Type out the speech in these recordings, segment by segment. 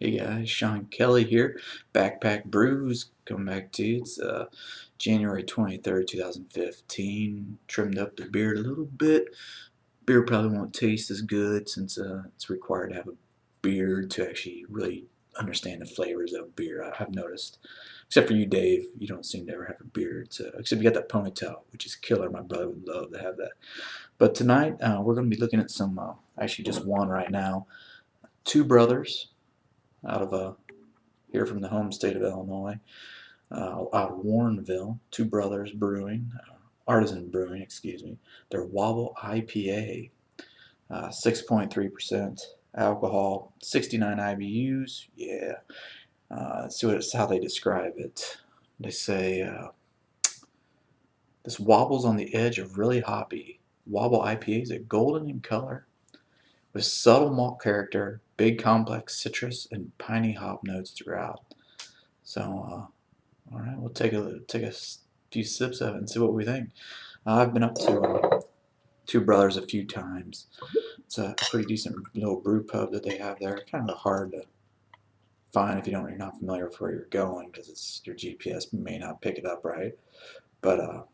Hey guys, Sean Kelly here. Backpack Brews coming back to you. It's January 23rd, 2015. Trimmed up the beard a little bit. Beer probably won't taste as good since it's required to have a beard to actually really understand the flavors of beer. I've noticed. Except for you, Dave, you don't seem to ever have a beard. So, except you got that ponytail, which is killer. My brother would love to have that. But tonight we're going to be looking at some, actually just one right now. Two brothers out of here from the home state of Illinois, out of Warrenville, Two Brothers Brewing, Artisan Brewing, excuse me. Their Wobble IPA, 6.3% alcohol, 69 IBUs. Yeah. Let's see how they describe it. They say this wobbles on the edge of really hoppy. Wobble IPAs are golden in color with subtle malt character, big complex citrus, and piney hop notes throughout. So, all right, we'll take a few sips of it and see what we think. I've been up to Two Brothers a few times. It's a pretty decent little brew pub that they have there. Kind of hard to find if you're not familiar with where you're going because your GPS may not pick it up right. But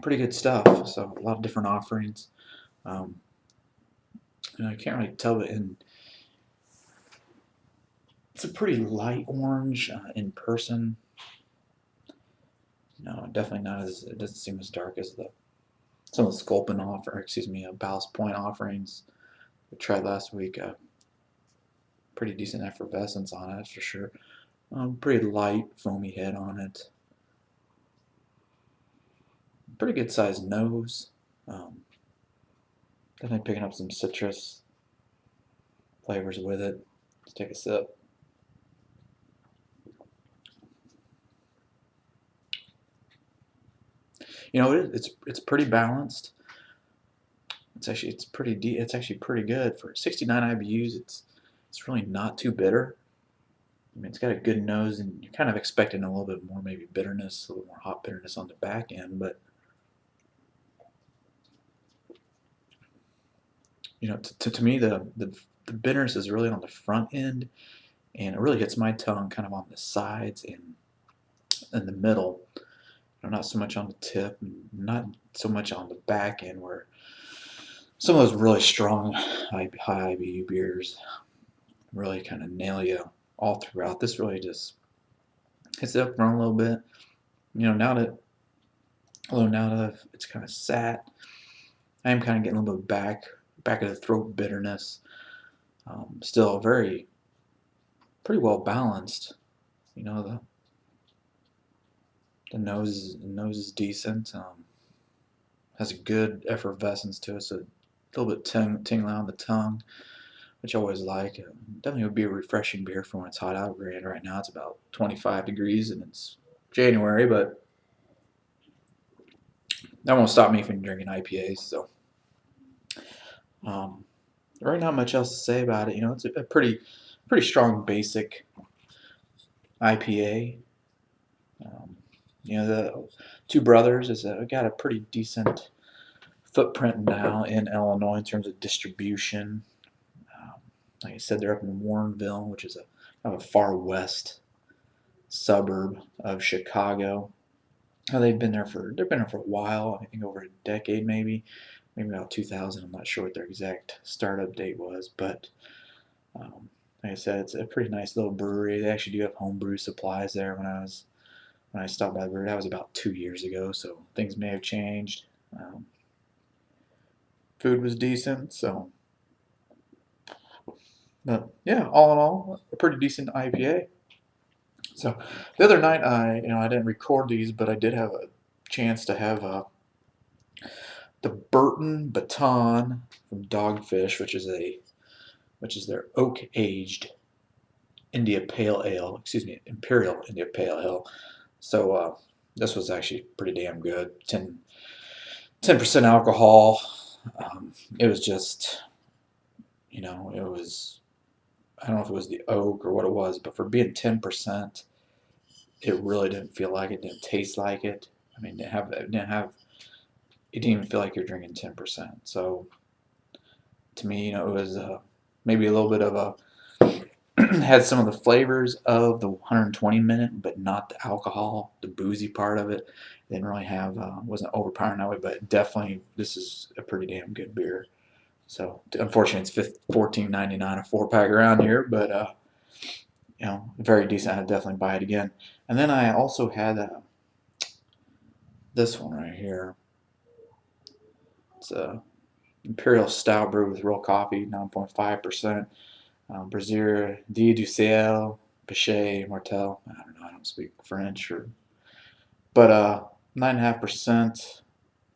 pretty good stuff. So a lot of different offerings. I can't really tell, but it's a pretty light orange in person. No, definitely not as. It doesn't seem as dark as some of the Sculpin Ballast Point offerings we tried last week. Pretty decent effervescence on it for sure. Pretty light foamy head on it. Pretty good sized nose. Definitely picking up some citrus flavors with it. Let's take a sip. It's pretty balanced. It's actually pretty good for 69 IBUs. It's really not too bitter. I mean, it's got a good nose, and you're kind of expecting a little bit more maybe bitterness, a little more hop bitterness on the back end. But to me, the bitterness is really on the front end, and it really hits my tongue kind of on the sides and in the middle. Not so much on the tip, and not so much on the back end where some of those really strong high IBU beers really kind of nail you all throughout. This really just hits it up front a little bit. Now that it's kind of sat, I am kind of getting a little bit back of the throat bitterness. Still pretty well balanced. The nose is decent. Has a good effervescence to it, so a little bit tingling on the tongue, which I always like. Definitely would be a refreshing beer for when it's hot out. Right now it's about 25 degrees and it's January, but that won't stop me from drinking IPAs. So, right, not much else to say about it. It's a pretty strong basic IPA. The Two Brothers got a pretty decent footprint now in Illinois in terms of distribution. Like I said, they're up in Warrenville, which is kind of a far west suburb of Chicago. They've been there for a while. I think over a decade, maybe about 2000. I'm not sure what their exact startup date was, but like I said, it's a pretty nice little brewery. They actually do have homebrew supplies there. When I stopped by the brewery, that was about 2 years ago, so things may have changed. Food was decent, so. But yeah, all in all, a pretty decent IPA. So the other night, I didn't record these, but I did have a chance to have the Burton Baton from Dogfish, which is their oak aged India Pale Ale. Excuse me, Imperial India Pale Ale. So this was actually pretty damn good. 10% alcohol. It was just, it was. I don't know if it was the oak or what it was, but for being 10%, it really didn't feel like it. Didn't taste like it. I mean, it didn't even feel like you're drinking 10%. So to me, it was maybe a little bit of had some of the flavors of the 120 minute, but not the alcohol, the boozy part of it. Didn't really have, wasn't overpowering that way, but definitely this is a pretty damn good beer. So unfortunately, it's $14.99 a 4-pack around here, but very decent. I'd definitely buy it again. And then I also had this one right here. It's a Imperial Stout brew with real coffee, 9.5%. Brasserie, du Ciel, Peche, Murtel. I don't know. I don't speak French, but 9.5%.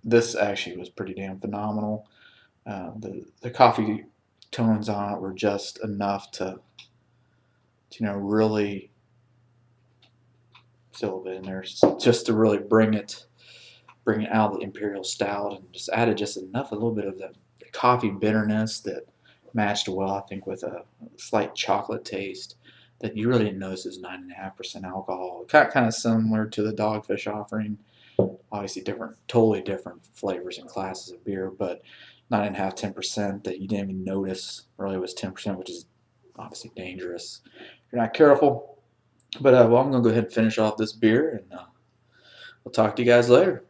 This actually was pretty damn phenomenal. The coffee tones on it were just enough to really, still a little bit in there, just to really bring it out of the Imperial Stout, and just added just enough, a little bit of the coffee bitterness that matched well, I think, with a slight chocolate taste that you really didn't notice is 9.5% alcohol. Kind of similar to the Dogfish offering. Obviously totally different flavors and classes of beer, but 9.5, 10% that you didn't even notice really was 10%, which is obviously dangerous if you're not careful. But well, I'm gonna go ahead and finish off this beer, and we'll talk to you guys later.